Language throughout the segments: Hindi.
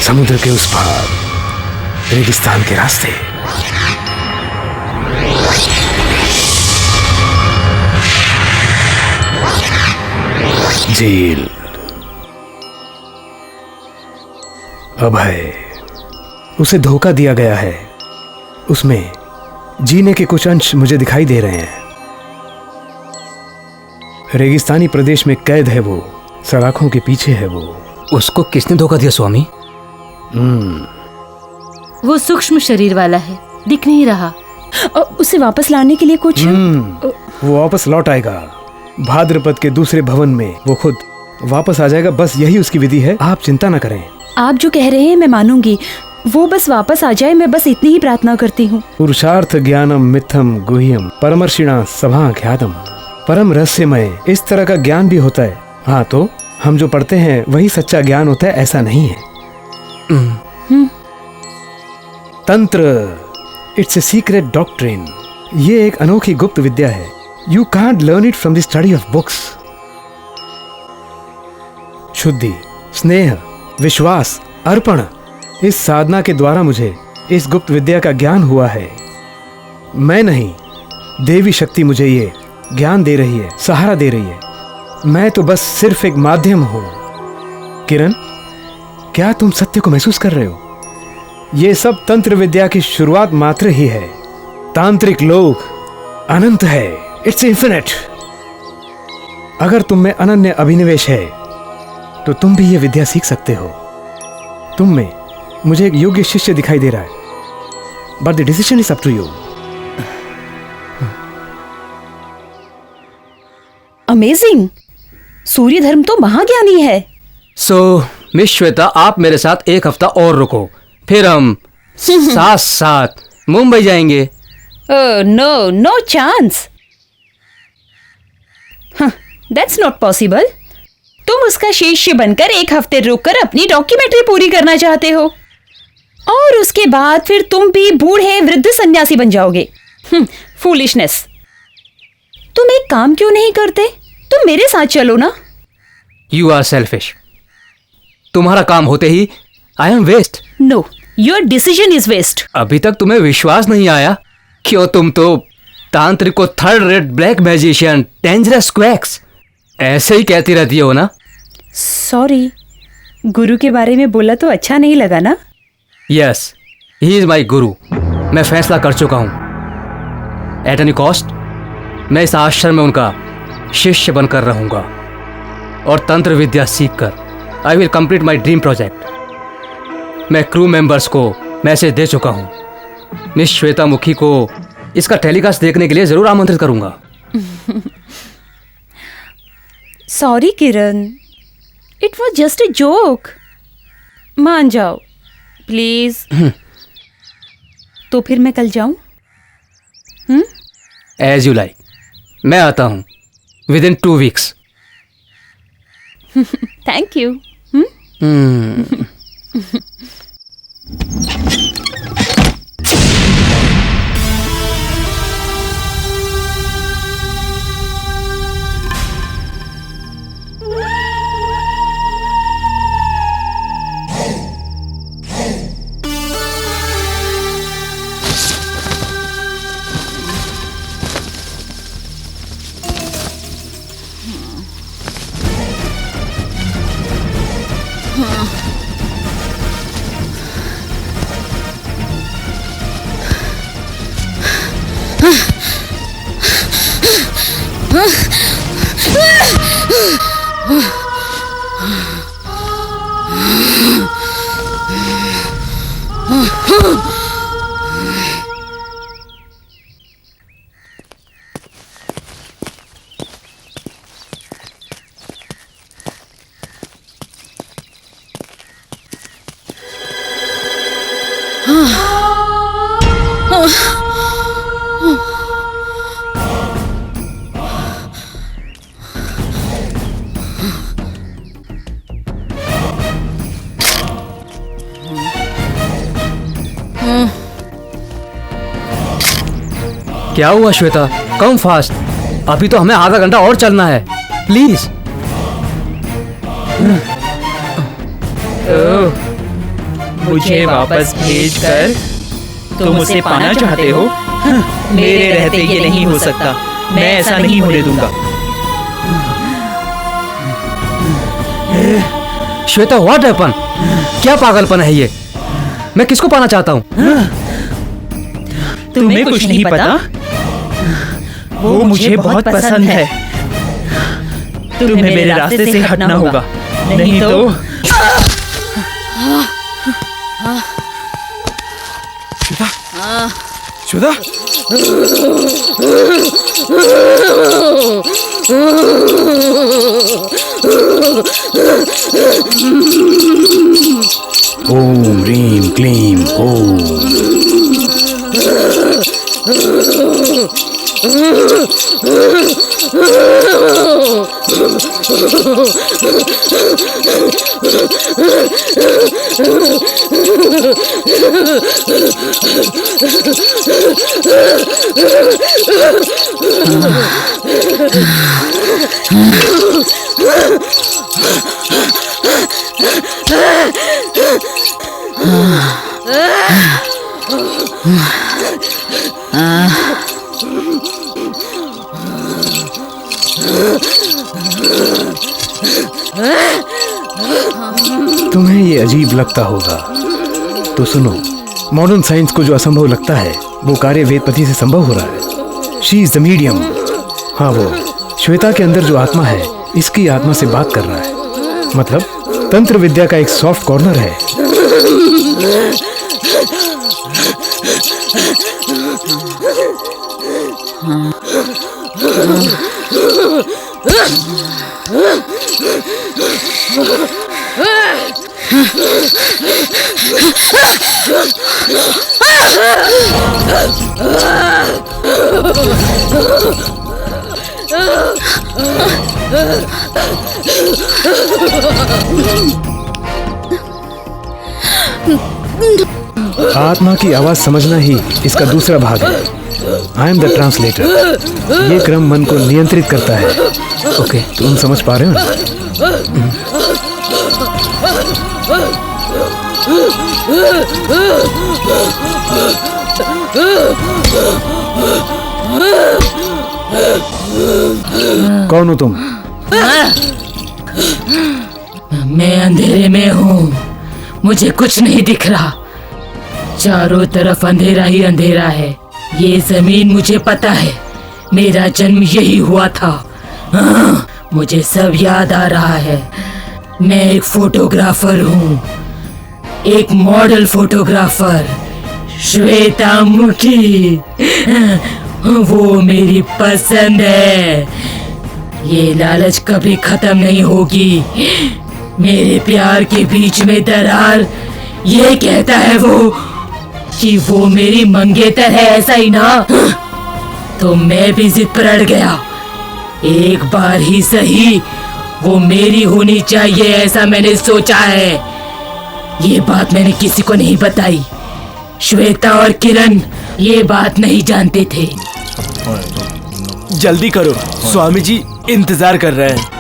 समुद्र के उस पार, रेगिस्तान के रास्ते। जेल, अभय। उसे धोखा दिया गया है। उसमें जीने के कुछ अंश मुझे दिखाई दे रहे हैं। रेगिस्तानी प्रदेश में कैद है वो, सलाखों के पीछे है वो। उसको किसने धोखा दिया स्वामी? वो सूक्ष्म शरीर वाला है, दिख नहीं रहा। उसे वापस लाने के लिए कुछ वो वापस लौट आएगा। भाद्रपद के दूसरे भवन में वो खुद वापस आ जाएगा। बस यही उसकी विधि है, आप चिंता ना करें। आप जो कह रहे हैं मैं मानूंगी, वो बस वापस आ जाए, मैं बस इतनी ही प्रार्थना करती हूँ। पुरुषार्थ ज्ञानम मिथम गुह्यम परमर्षिणा सभा ख्यातम। परम रहस्यमय इस तरह का ज्ञान भी होता है। हाँ, तो हम जो पढ़ते हैं वही सच्चा ज्ञान होता है, ऐसा नहीं है। तंत्र, इट्स ए सीक्रेट डॉक्ट्रिन। ये एक अनोखी गुप्त विद्या है। You can't learn it from the study of books. शुद्धि, स्नेह, विश्वास, अर्पण, इस साधना के द्वारा मुझे इस गुप्त विद्या का ज्ञान हुआ है। मैं नहीं, देवी शक्ति मुझे ये ज्ञान दे रही है, सहारा दे रही है। मैं तो बस सिर्फ एक माध्यम हूं। किरण, क्या तुम सत्य को महसूस कर रहे हो? ये सब तंत्र विद्या की शुरुआत मात्र ही है। तांत्रिक लोक अनंत है, इट्स इन्फिनिट। अगर तुम में अनन्य अभिनिवेश है तो तुम भी ये विद्या सीख सकते हो। तुम में मुझे एक योग्य शिष्य दिखाई दे रहा है, but the decision is up to you. Amazing! सूर्य धर्म तो महाज्ञानी है। मिस श्वेता, आप मेरे साथ एक हफ्ता और रुको, फिर हम साथ साथ मुंबई जाएंगे। No, no chance. That's not possible. तुम उसका शिष्य बनकर एक हफ्ते रुककर अपनी डॉक्यूमेंट्री पूरी करना चाहते हो, और उसके बाद फिर तुम भी बूढ़े वृद्ध सन्यासी बन जाओगे। फूलिशनेस। तुम एक काम क्यों नहीं करते? तुम मेरे साथ चलो ना। You are selfish. तुम्हारा काम होते ही I am waste. No, your decision is waste. अभी तक तुम्हें विश्वास नहीं आया? क्यों, तुम तो तांत्रिक को third rate black magician, dangerous quacks ऐसे ही कहती रहती हो ना? सॉरी, गुरु के बारे में बोला तो अच्छा नहीं लगा ना? यस, ही इज माई गुरु। मैं फैसला कर चुका हूं। एट एनी कॉस्ट मैं इस आश्रम में उनका शिष्य बनकर रहूंगा, और तंत्र विद्या सीखकर I will complete my dream project. मैं क्रू मेंबर्स को मैसेज दे चुका हूं। मिस श्वेता मुखी को इसका टेलीकास्ट देखने के लिए जरूर आमंत्रित करूंगा। Sorry Kiran, it was just a joke. मान जाओ प्लीज। तो फिर मैं कल जाऊं? As you like. मैं आता हूं within 2 weeks. Thank you. क्या हुआ श्वेता? कम फास्ट, अभी तो हमें आधा घंटा और चलना है। प्लीज। मुझे वापस भेजकर तुम उसे पाना चाहते हो? मेरे रहते ये नहीं हो सकता। मैं ऐसा नहीं होने दूंगा। Shweta, what happen? क्या पागलपन है ये? मैं किसको पाना चाहता हूँ? तुम्हें कुछ नहीं पता? वो मुझे बहुत पसंद है। तुम्हें मेरे रास्ते से हटना होगा, नहीं तो। श्वेता, ओम ह्रीं क्लीं ओम। तुम्हें ये अजीब लगता होगा, तो सुनो। मॉडर्न साइंस को जो असंभव लगता है वो कार्य वेदपति से संभव हो रहा है। She is the medium. हाँ, वो श्वेता के अंदर जो आत्मा है, इसकी आत्मा से बात कर रहा है। मतलब तंत्र विद्या का एक सॉफ्ट कॉर्नर है। आत्मा की आवाज समझना ही इसका दूसरा भाग है। I am the translator. ये क्रम मन को नियंत्रित करता है। ओके, तुम समझ पा रहे हो? कौन हो तुम? मैं अंधेरे में हूँ, मुझे कुछ नहीं दिख रहा। चारों तरफ अंधेरा ही अंधेरा है। ये जमीन मुझे पता है, मेरा जन्म यही हुआ था। मुझे सब याद आ रहा है। मैं एक फोटोग्राफर हूँ, एक मॉडल फोटोग्राफर, श्वेता मुखी। वो मेरी पसंद है। ये लालच कभी खत्म नहीं होगी। मेरे प्यार के बीच में दरार, ये कहता है वो कि वो मेरी मंगेतर है, ऐसा ही ना? तो मैं भी जिद पर अड़ गया। एक बार ही सही वो मेरी होनी चाहिए, ऐसा मैंने सोचा है। ये बात मैंने किसी को नहीं बताई। श्वेता और किरण ये बात नहीं जानते थे। जल्दी करो, स्वामी जी इंतजार कर रहे हैं।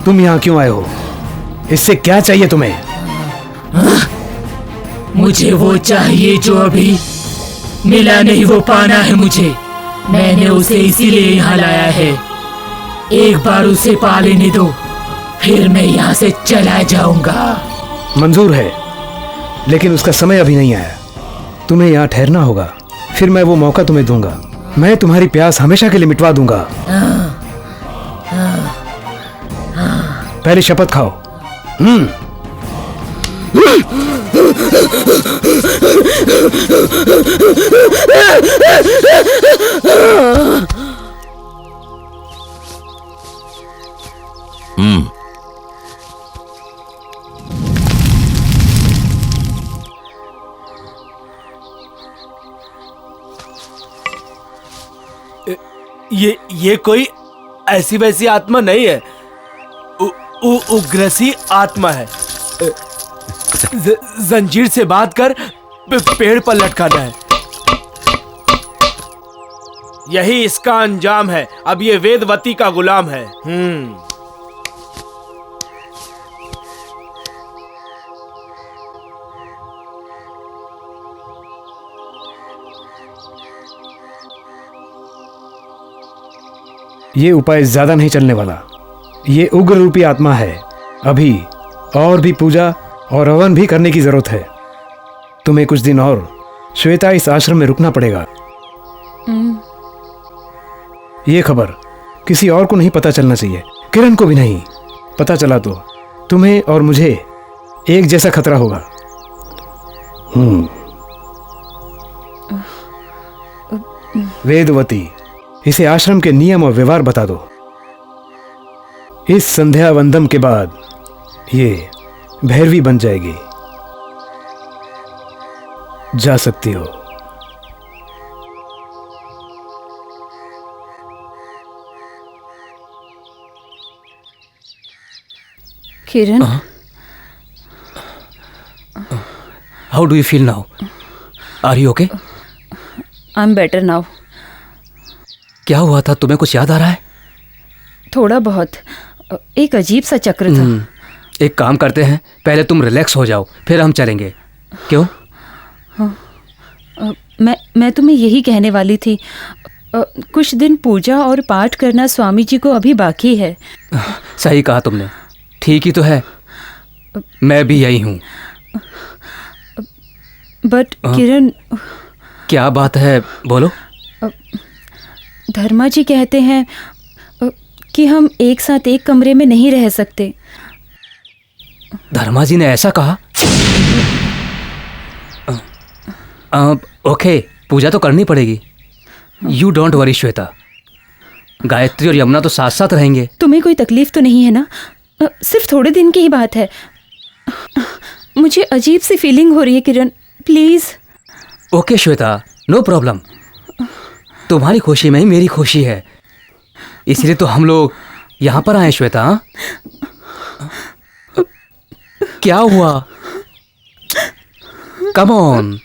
तुम यहाँ क्यों आए हो? इससे क्या चाहिए तुम्हें? मुझे वो चाहिए जो अभी मिला नहीं, वो पाना है मुझे। मैंने उसे इसीलिए यहाँ लाया है। एक बार उसे पा लेने दो, फिर मैं यहाँ से चला जाऊंगा। मंजूर है, लेकिन उसका समय अभी नहीं आया। तुम्हें यहाँ ठहरना होगा, फिर मैं वो मौका तुम्हें दूंगा। मैं तुम्हारी प्यास हमेशा के लिए मिटवा दूंगा। पहले शपथ खाओ। ये कोई ऐसी वैसी आत्मा नहीं है। उग्रसी आत्मा है। जंजीर से बांध कर पेड़ पर लटकाना है। यही इसका अंजाम है। अब ये वेदवती का गुलाम है। ये उपाय ज्यादा नहीं चलने वाला। ये उग्र रूपी आत्मा है। अभी और भी पूजा और हवन भी करने की जरूरत है। तुम्हें कुछ दिन और श्वेता इस आश्रम में रुकना पड़ेगा। ये खबर किसी और को नहीं पता चलना चाहिए, किरण को भी नहीं। पता चला तो तुम्हें और मुझे एक जैसा खतरा होगा। वेदवती, इसे आश्रम के नियम और व्यवहार बता दो। इस संध्या वंदम के बाद ये भैरवी बन जाएगी। जा सकती हो। Kiran, how do you feel now? Are you okay? I am better now. क्या हुआ था? तुम्हें कुछ याद आ रहा है? थोड़ा बहुत। एक अजीब सा चक्र था। एक काम करते हैं, पहले तुम रिलैक्स हो जाओ, फिर हम चलेंगे। क्यों? मैं तुम्हें यही कहने वाली थी। कुछ दिन पूजा और पाठ करना स्वामी जी को अभी बाकी है। सही कहा तुमने। ठीक ही तो है, मैं भी यही हूँ। बट किरण, क्या बात है? बोलो। धर्मा जी कहते हैं कि हम एक साथ एक कमरे में नहीं रह सकते। धर्मा जी ने ऐसा कहा? ओके, पूजा तो करनी पड़ेगी। You don't worry Shweta, Gayatri और यमुना तो साथ साथ रहेंगे। तुम्हें कोई तकलीफ तो नहीं है ना? सिर्फ थोड़े दिन की ही बात है। मुझे अजीब सी फीलिंग हो रही है Kiran, please. Okay Shweta, no problem. तुम्हारी खुशी में ही मेरी खुशी है, इसलिए तो हम लोग यहाँ पर आए। श्वेता, क्या हुआ? Come on.